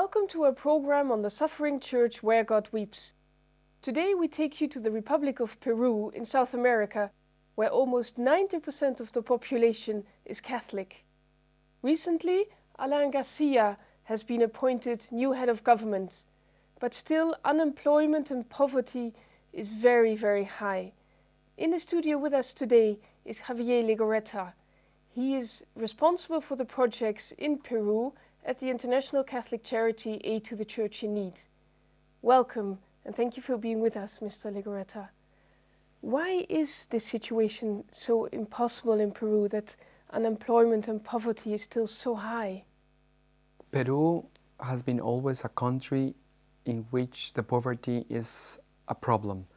Welcome to our program on the suffering church where God weeps. Today we take you to the Republic of Peru in South America, where almost 90% of the population is Catholic. Recently, Alain Garcia has been appointed new head of government, but still unemployment and poverty is very, very high. In the studio with us today is Javier Legorreta. He is responsible for the projects in Peru at the international Catholic charity Aid to the Church in Need. Welcome, and thank you for being with us, Mr. Legorreta. Why is this situation so impossible in Peru, that unemployment and poverty is still so high? Peru has been always a country in which the poverty is a problem.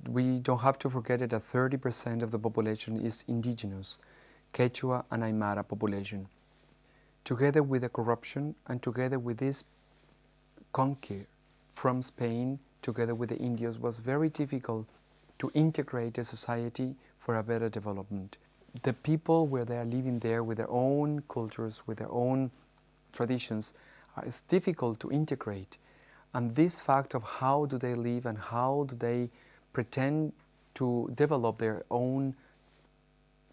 We don't have to forget that 30% of the population is indigenous, Quechua and Aymara population. Together with the corruption and together with this conquer from Spain, together with the Indians, was very difficult to integrate the society for a better development. The people where they are living there with their own cultures, with their own traditions, it's difficult to integrate. And this fact of how do they live and how do they pretend to develop their own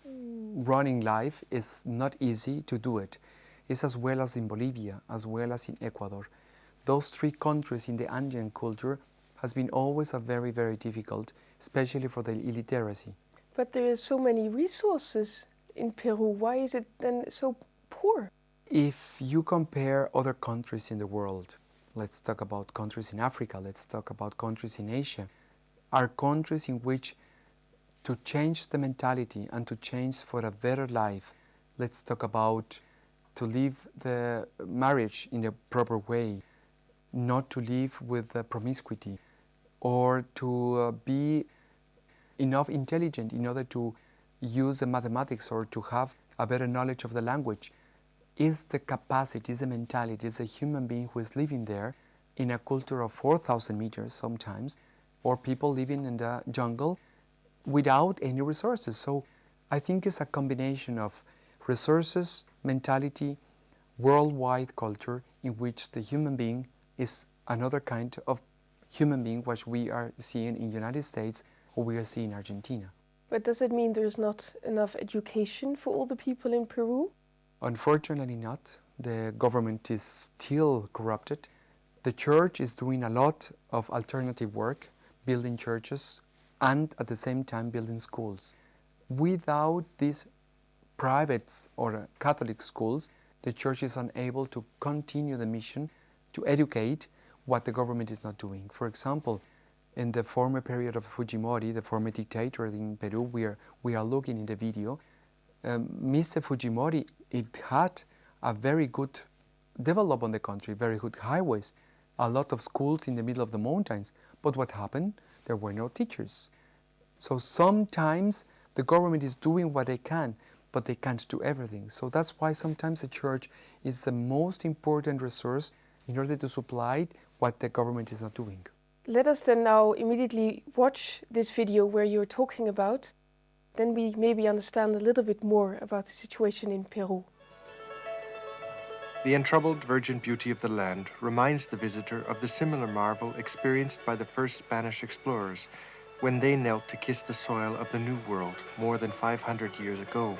running life is not easy to do it. It's as well as in Bolivia, as well as in Ecuador. Those three countries in the Andean culture has been always a very, very difficult, especially for the illiteracy. But there are so many resources in Peru. Why is it then so poor? If you compare other countries in the world, let's talk about countries in Africa, let's talk about countries in Asia, are countries in which to change the mentality and to change for a better life, let's talk about to live the marriage in a proper way, not to live with promiscuity, or to be enough intelligent in order to use the mathematics or to have a better knowledge of the language, is the capacity, is the mentality, is a human being who is living there in a culture of 4,000 meters sometimes, or people living in the jungle without any resources. So I think it's a combination of resources, mentality, worldwide culture in which the human being is another kind of human being which we are seeing in the United States or we are seeing in Argentina. But does it mean there's not enough education for all the people in Peru? Unfortunately not. The government is still corrupted. The church is doing a lot of alternative work, building churches and at the same time building schools. Without these private or Catholic schools, the church is unable to continue the mission to educate what the government is not doing. For example, in the former period of Fujimori, the former dictator in Peru, we are looking in the video, Mr. Fujimori, it had a very good development in the country, very good highways, a lot of schools in the middle of the mountains. But what happened? There were no teachers. So sometimes the government is doing what they can, but they can't do everything. So that's why sometimes the church is the most important resource in order to supply what the government is not doing. Let us then now immediately watch this video where you're talking about. Then we maybe understand a little bit more about the situation in Peru. The untroubled virgin beauty of the land reminds the visitor of the similar marvel experienced by the first Spanish explorers when they knelt to kiss the soil of the New World more than 500 years ago.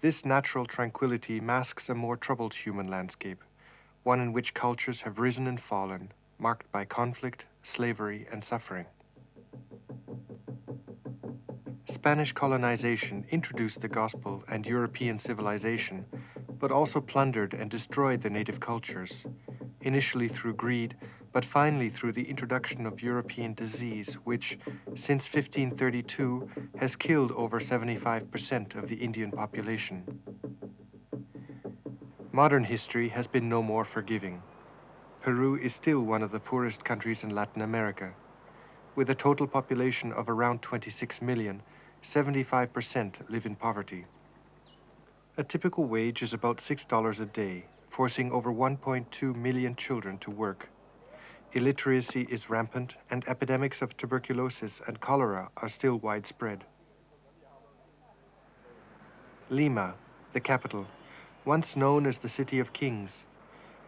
This natural tranquility masks a more troubled human landscape, one in which cultures have risen and fallen, marked by conflict, slavery, and suffering. Spanish colonization introduced the gospel and European civilization, but also plundered and destroyed the native cultures, initially through greed, but finally through the introduction of European disease, which, since 1532, has killed over 75% of the Indian population. Modern history has been no more forgiving. Peru is still one of the poorest countries in Latin America. With a total population of around 26 million, 75% live in poverty. A typical wage is about $6 a day, forcing over 1.2 million children to work. Illiteracy is rampant, and epidemics of tuberculosis and cholera are still widespread. Lima, the capital, once known as the City of Kings.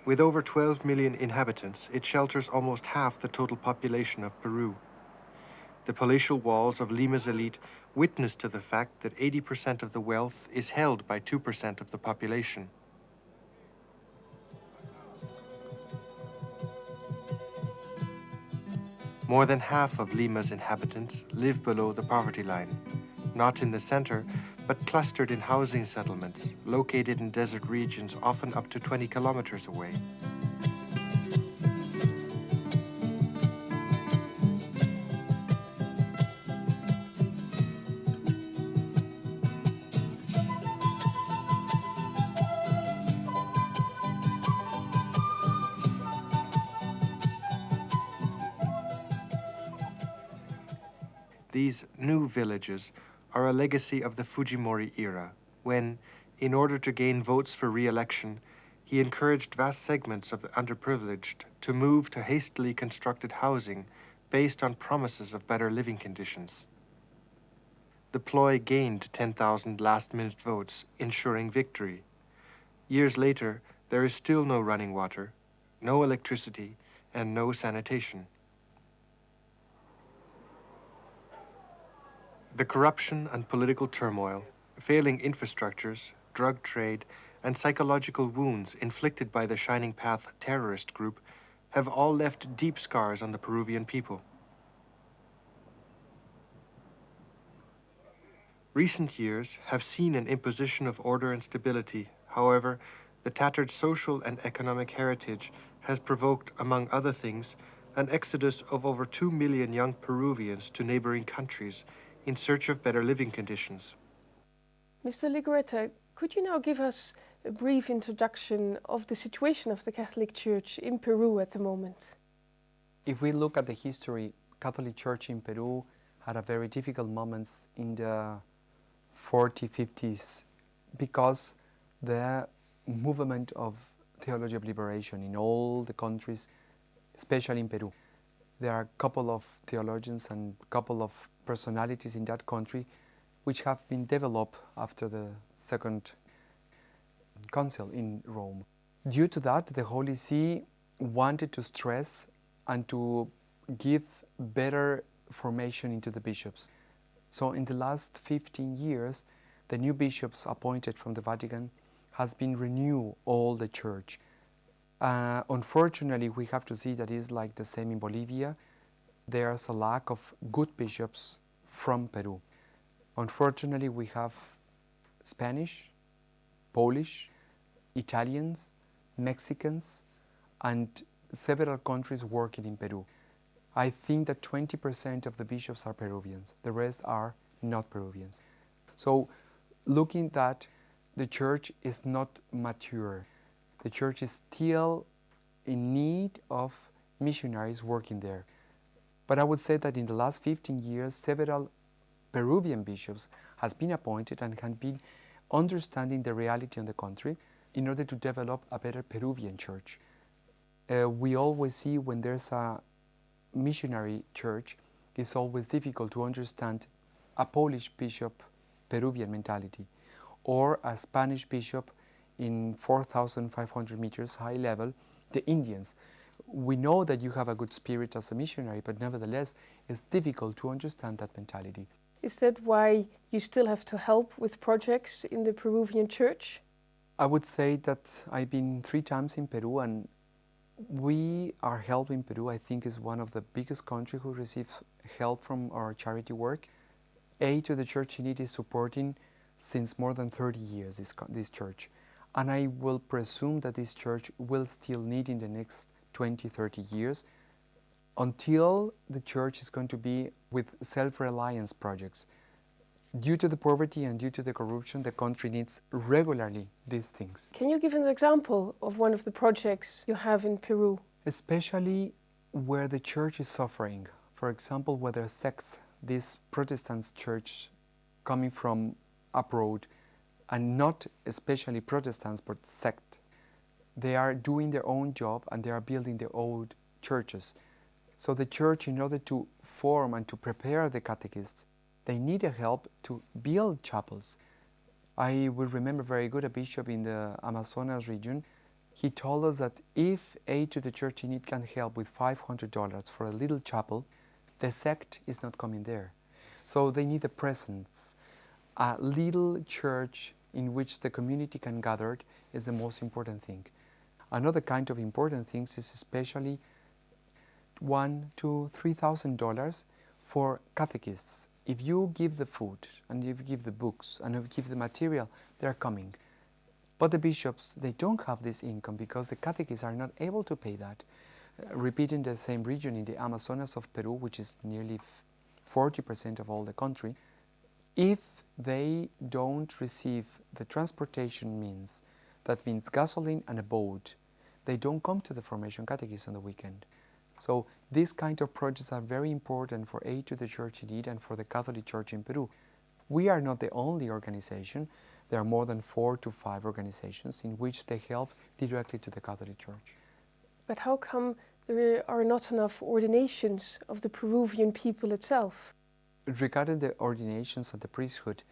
With over 12 million inhabitants, it shelters almost half the total population of Peru. The palatial walls of Lima's elite witness to the fact that 80% of the wealth is held by 2% of the population. More than half of Lima's inhabitants live below the poverty line, not in the center, but clustered in housing settlements located in desert regions often up to 20 kilometers away. These new villages are a legacy of the Fujimori era, when, in order to gain votes for re-election, he encouraged vast segments of the underprivileged to move to hastily constructed housing based on promises of better living conditions. The ploy gained 10,000 last-minute votes, ensuring victory. Years later, there is still no running water, no electricity, and no sanitation. The corruption and political turmoil, failing infrastructures, drug trade, and psychological wounds inflicted by the Shining Path terrorist group have all left deep scars on the Peruvian people. Recent years have seen an imposition of order and stability. However, the tattered social and economic heritage has provoked, among other things, an exodus of over 2 million young Peruvians to neighboring countries in search of better living conditions. Mr. Legorreta, could you now give us a brief introduction of the situation of the Catholic Church in Peru at the moment? If we look at the history, Catholic Church in Peru had a very difficult moments in the 40s, 50s, because the movement of theology of liberation in all the countries, especially in Peru. There are a couple of theologians and a couple of personalities in that country which have been developed after the Second Council in Rome. Due to that, the Holy See wanted to stress and to give better formation into the bishops. So in the last 15 years, the new bishops appointed from the Vatican has been renew all the church. Unfortunately, we have to see that it's like the same in Bolivia. There's a lack of good bishops from Peru. Unfortunately, we have Spanish, Polish, Italians, Mexicans, and several countries working in Peru. I think that 20% of the bishops are Peruvians. The rest are not Peruvians. So looking at that, the church is not mature. The church is still in need of missionaries working there. But I would say that in the last 15 years, several Peruvian bishops has been appointed and have been understanding the reality in the country in order to develop a better Peruvian church. We always see when there's a missionary church, it's always difficult to understand a Polish bishop Peruvian mentality or a Spanish bishop in 4,500 meters high level, the Indians. We know that you have a good spirit as a missionary, but nevertheless, it's difficult to understand that mentality. Is that why you still have to help with projects in the Peruvian church? I would say that I've been 3 times in Peru, and we are helping Peru. I think is one of the biggest countries who receives help from our charity work. Aid to the Church in Need is supporting since more than 30 years this church. And I will presume that this church will still need in the next 20, 30 years until the church is going to be with self-reliance projects. Due to the poverty and due to the corruption, the country needs regularly these things. Can you give an example of one of the projects you have in Peru? Especially where the church is suffering. For example, where there are sects, this Protestant church coming from abroad, and not especially Protestants, but sect. They are doing their own job and they are building their own churches. So the church, in order to form and to prepare the catechists, they need a help to build chapels. I will remember very good a bishop in the Amazonas region. He told us that if Aid to the Church in Need can help with $500 for a little chapel, the sect is not coming there. So they need a presence. A little church in which the community can gather is the most important thing. Another kind of important things is especially $1,000 to $3,000 for catechists. If you give the food and if you give the books and if you give the material, they're coming. But the bishops, they don't have this income because the catechists are not able to pay that. Repeating the same region in the Amazonas of Peru, which is nearly 40% of all the country, if they don't receive the transportation means, that means gasoline and a boat, they don't come to the formation catechism on the weekend. So these kind of projects are very important for Aid to the Church in Need and for the Catholic Church in Peru. We are not the only organization. There are more than 4 to 5 organizations in which they help directly to the Catholic Church. But how come there are not enough ordinations of the Peruvian people itself? Regarding the ordinations of the priesthood,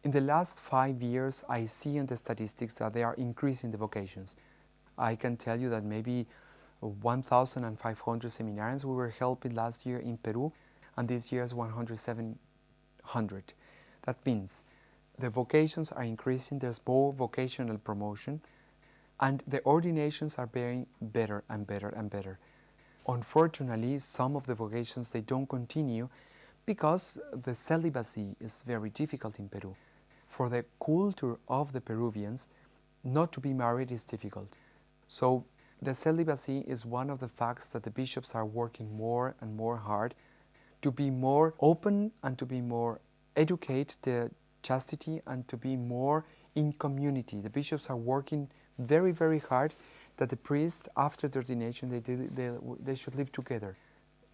in the last 5 years, I see in the statistics that they are increasing the vocations. I can tell you that maybe 1,500 seminarians we were helping last year in Peru, and this year is 1,700. That means the vocations are increasing, there's more vocational promotion, and the ordinations are being better and better and better. Unfortunately, some of the vocations, they don't continue because the celibacy is very difficult in Peru. For the culture of the Peruvians, not to be married is difficult. So the celibacy is one of the facts that the bishops are working more and more hard to be more open and to be more educate the chastity and to be more in community. The bishops are working very, very hard that the priests, after the ordination, they should live together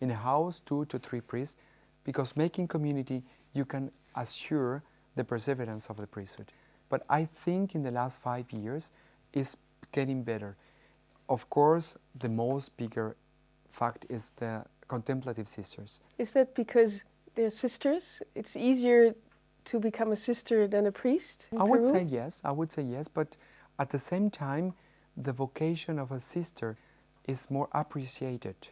in a house, 2 to 3 priests, because making community, you can assure the perseverance of the priesthood. But I think in the last 5 years, it's getting better. Of course, the most bigger fact is the contemplative sisters. Is that because they're sisters? It's easier to become a sister than a priest in Peru? I would say yes, but at the same time, the vocation of a sister is more appreciated.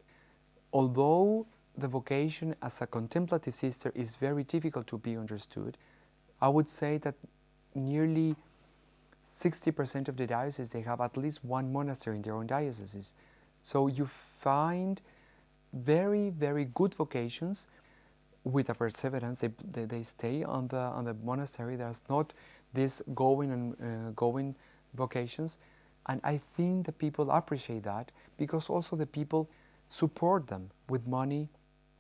Although the vocation as a contemplative sister is very difficult to be understood, I would say that nearly 60% of the dioceses, they have at least one monastery in their own dioceses. So you find very, very good vocations with a perseverance. They stay on the monastery. There's not this going and going vocations. And I think the people appreciate that because also the people support them with money,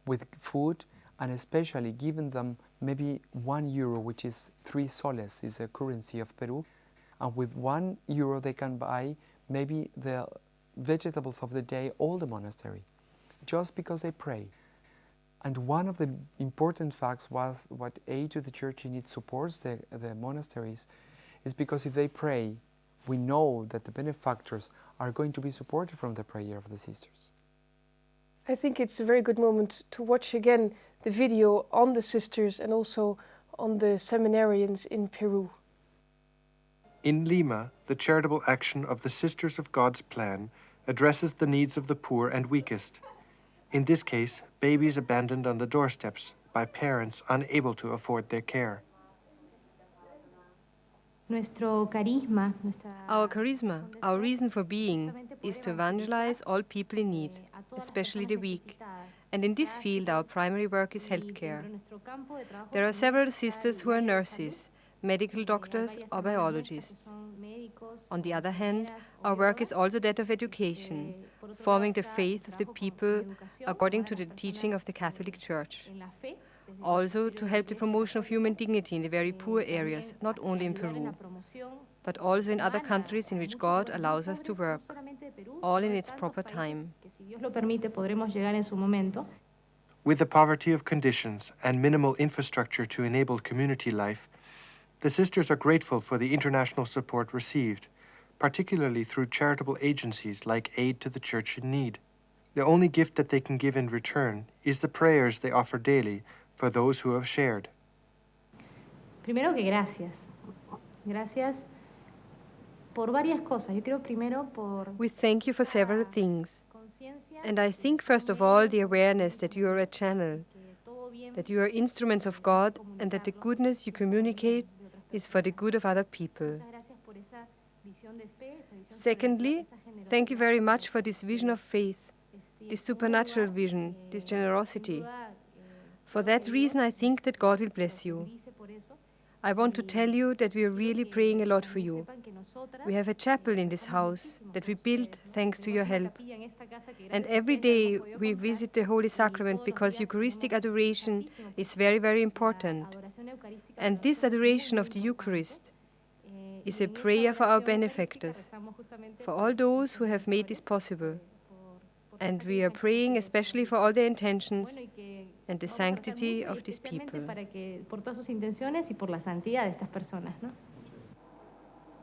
with food, and especially giving them maybe €1, which is 3 soles, is the currency of Peru. And with €1 they can buy maybe the vegetables of the day, all the monastery, just because they pray. And one of the important facts was what Aid to the Church in Need supports the monasteries is because if they pray, we know that the benefactors are going to be supported from the prayer of the sisters. I think it's a very good moment to watch again the video on the sisters and also on the seminarians in Peru. In Lima, the charitable action of the Sisters of God's Plan addresses the needs of the poor and weakest. In this case, babies abandoned on the doorsteps by parents unable to afford their care. Our charisma, our reason for being, is to evangelize all people in need, especially the weak. And in this field, our primary work is healthcare. There are several sisters who are nurses, medical doctors, or biologists. On the other hand, our work is also that of education, forming the faith of the people according to the teaching of the Catholic Church. Also to help the promotion of human dignity in the very poor areas, not only in Peru, but also in other countries in which God allows us to work, all in its proper time. With the poverty of conditions and minimal infrastructure to enable community life, The sisters are grateful for the international support received, particularly through charitable agencies like Aid to the Church in Need. The only gift that they can give in return is the prayers they offer daily for those who have shared. Primero que gracias. Gracias por varias cosas. Yo creo primero por We thank you for several things. And I think, first of all, the awareness that you are a channel, that you are instruments of God, and that the goodness you communicate is for the good of other people. Secondly, thank you very much for this vision of faith, this supernatural vision, this generosity. For that reason, I think that God will bless you. I want to tell you that we are really praying a lot for you. We have a chapel in this house that we built thanks to your help. And every day we visit the Holy Sacrament because Eucharistic adoration is very, very important. And this adoration of the Eucharist is a prayer for our benefactors, for all those who have made this possible. And we are praying especially for all their intentions and the sanctity of these people.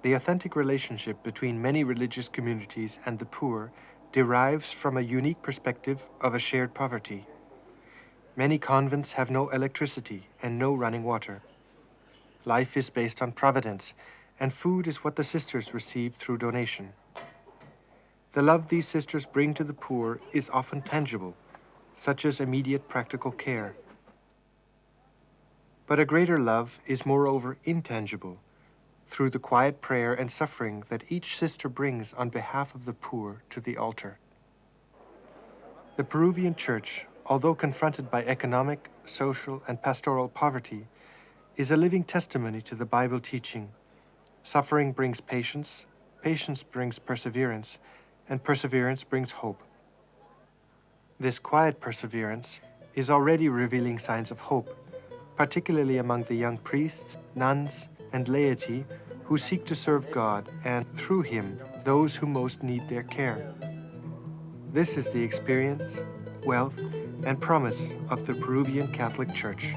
The authentic relationship between many religious communities and the poor derives from a unique perspective of a shared poverty. Many convents have no electricity and no running water. Life is based on providence, and food is what the sisters receive through donation. The love these sisters bring to the poor is often tangible, such as immediate practical care. But a greater love is moreover intangible, through the quiet prayer and suffering that each sister brings on behalf of the poor to the altar. The Peruvian Church, although confronted by economic, social, and pastoral poverty, is a living testimony to the Bible teaching. Suffering brings patience, patience brings perseverance, and perseverance brings hope. This quiet perseverance is already revealing signs of hope, particularly among the young priests, nuns, and laity who seek to serve God and, through Him, those who most need their care. This is the experience, wealth, and promise of the Peruvian Catholic Church.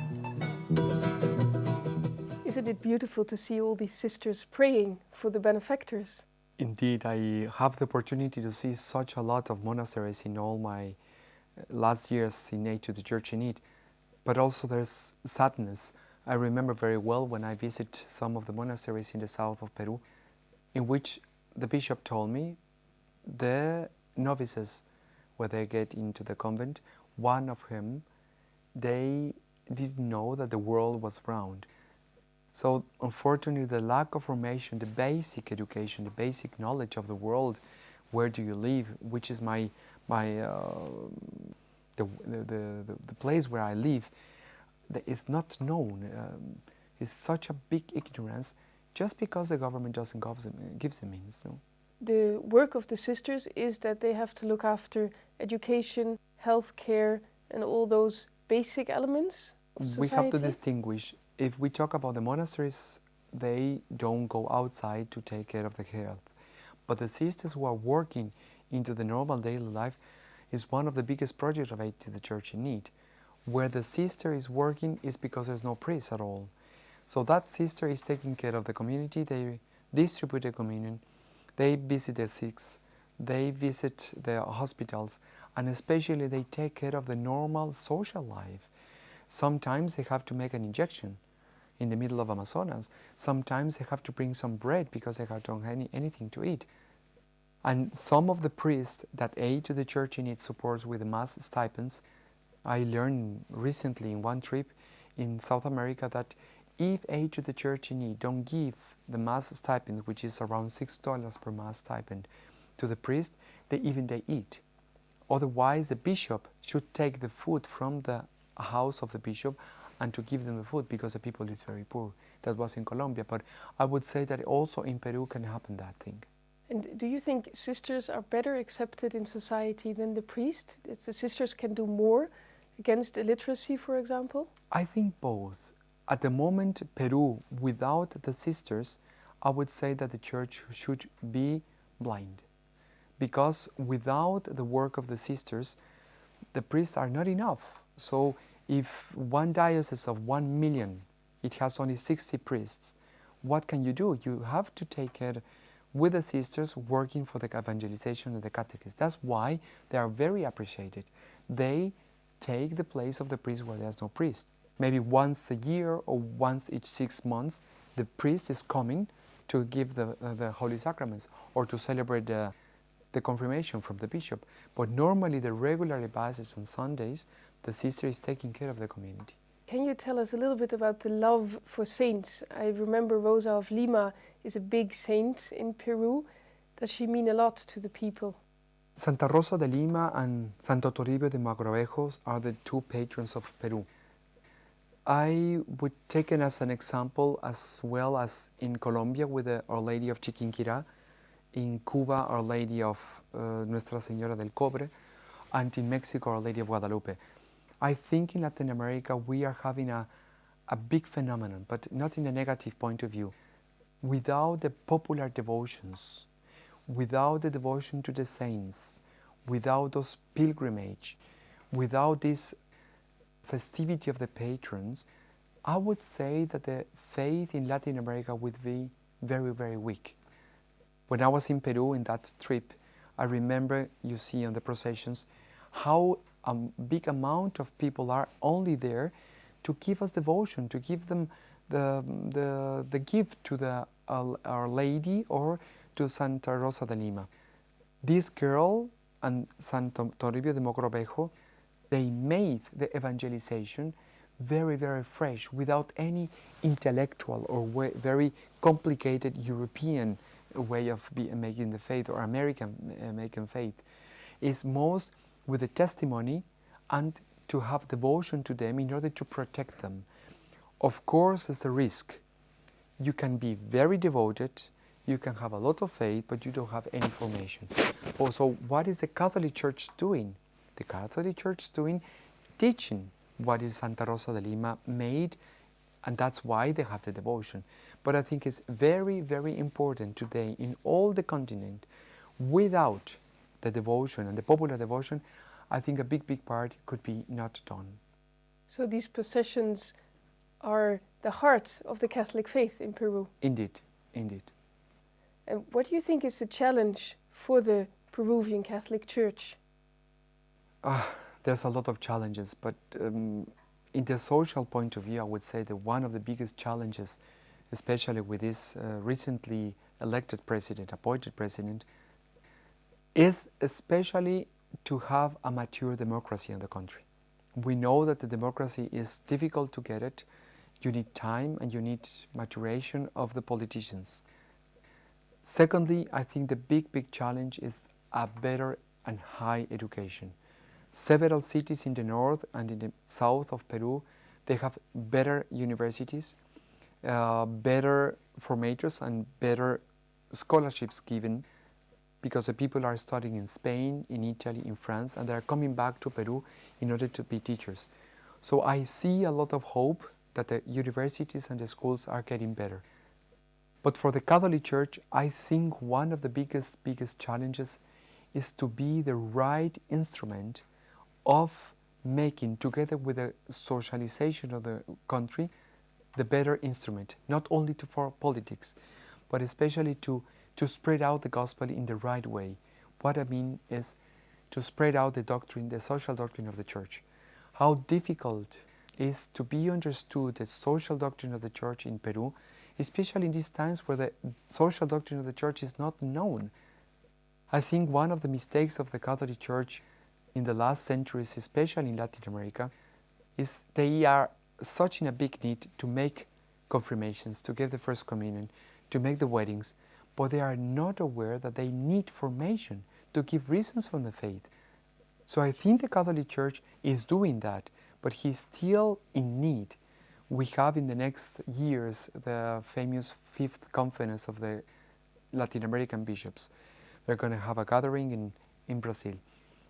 Isn't it beautiful to see all these sisters praying for the benefactors? Indeed, I have the opportunity to see such a lot of monasteries in all my last years in Aid to the Church in Need. But also there's sadness. I remember very well when I visit some of the monasteries in the south of Peru, in which the bishop told me the novices, when they get into the convent, one of whom, they didn't know that the world was round. So unfortunately, the lack of formation, the basic education, the basic knowledge of the world, where do you live, which is the place where I live, that is not known. Is such a big ignorance, just because the government doesn't give them means. No? The work of the sisters is that they have to look after education, health care, and all those basic elements of society. We have to distinguish. If we talk about the monasteries, they don't go outside to take care of the health. But the sisters who are working into the normal daily life is one of the biggest projects of Aid to the Church in Need. Where the sister is working is because there's no priest at all. So that sister is taking care of the community, they distribute the communion, they visit the sick, they visit the hospitals, and especially they take care of the normal social life. Sometimes they have to make an injection in the middle of Amazonas. Sometimes they have to bring some bread because they don't have anything to eat. And some of the priests that Aid to the Church in Need supports with the mass stipends, I learned recently in one trip in South America that if Aid to the Church in Need don't give the mass stipend, which is around $6 per mass stipend, to the priest, they eat. Otherwise, the bishop should take the food from the house of the bishop and to give them the food because the people is very poor. That was in Colombia, but I would say that also in Peru can happen that thing. And do you think sisters are better accepted in society than the priest? That the sisters can do more against illiteracy, for example? I think both. At the moment, Peru, without the sisters, I would say that the church should be blind. Because without the work of the sisters, the priests are not enough. So if one diocese of 1 million, it has only 60 priests, what can you do? You have to take it with the sisters working for the evangelization of the catechists. That's why they are very appreciated. They take the place of the priest where there's no priest. Maybe once a year or once each 6 months, the priest is coming to give the Holy Sacraments or to celebrate the confirmation from the bishop. But normally the regular masses on Sundays, the sister is taking care of the community. Can you tell us a little bit about the love for saints? I remember Rosa of Lima is a big saint in Peru. Does she mean a lot to the people? Santa Rosa de Lima and Santo Toribio de Mogrovejo are the two patrons of Peru. I would take it as an example as well as in Colombia with the Our Lady of Chiquinquirá, in Cuba Our Lady of Nuestra Señora del Cobre, and in Mexico Our Lady of Guadalupe. I think in Latin America we are having a big phenomenon, but not in a negative point of view. Without the popular devotions, without the devotion to the saints, without those pilgrimage, without this festivity of the patrons, I would say that the faith in Latin America would be very, very weak. When I was in Peru in that trip, I remember you see on the processions how a big amount of people are only there to give us devotion, to give them the gift to Our Lady or to Santa Rosa de Lima. This girl and Santo Toribio de Mogrovejo, they made the evangelization very, very fresh, without any intellectual or very complicated European way of making the faith or American making faith. It's most with the testimony and to have devotion to them in order to protect them. Of course, it's a risk. You can be very devoted, you can have a lot of faith, but you don't have any formation. Also, what is the Catholic Church doing? The Catholic Church doing teaching what is Santa Rosa de Lima made, and that's why they have the devotion. But I think it's very, very important today in all the continent. Without the devotion and the popular devotion, I think a big, big part could be not done. So these processions are the heart of the Catholic faith in Peru? Indeed, indeed. And what do you think is the challenge for the Peruvian Catholic Church? There's a lot of challenges, but in the social point of view, I would say that one of the biggest challenges, especially with this recently elected president, appointed president, is especially to have a mature democracy in the country. We know that the democracy is difficult to get it. You need time and you need maturation of the politicians. Secondly, I think the big, big challenge is a better and high education. Several cities in the north and in the south of Peru, they have better universities, better formators and better scholarships given, because the people are studying in Spain, in Italy, in France, and they are coming back to Peru in order to be teachers. So I see a lot of hope that the universities and the schools are getting better. But for the Catholic Church, I think one of the biggest challenges is to be the right instrument of making, together with the socialization of the country, the better instrument, not only for politics, but especially to spread out the gospel in the right way. What I mean is to spread out the doctrine, the social doctrine of the Church. How difficult is to be understood the social doctrine of the Church in Peru, especially in these times where the social doctrine of the Church is not known. I think one of the mistakes of the Catholic Church in the last centuries, especially in Latin America, is they are such in a big need to make confirmations, to give the First Communion, to make the weddings, but they are not aware that they need formation to give reasons for the faith. So I think the Catholic Church is doing that, but he's still in need. We have in the next years the famous 5th conference of the Latin American bishops. They're going to have a gathering in Brazil.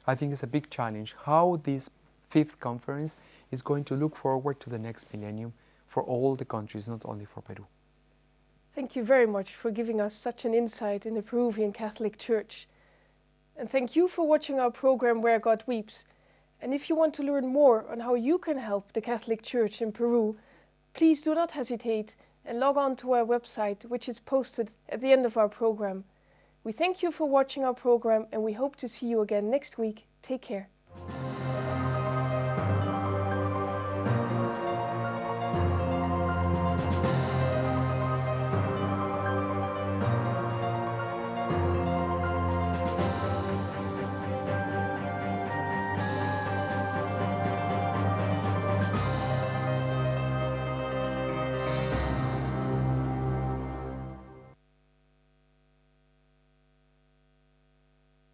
I think it's a big challenge how this 5th conference is going to look forward to the next millennium for all the countries, not only for Peru. Thank you very much for giving us such an insight in the Peruvian Catholic Church. And thank you for watching our program Where God Weeps. And if you want to learn more on how you can help the Catholic Church in Peru, please do not hesitate and log on to our website, which is posted at the end of our program. We thank you for watching our program and we hope to see you again next week. Take care.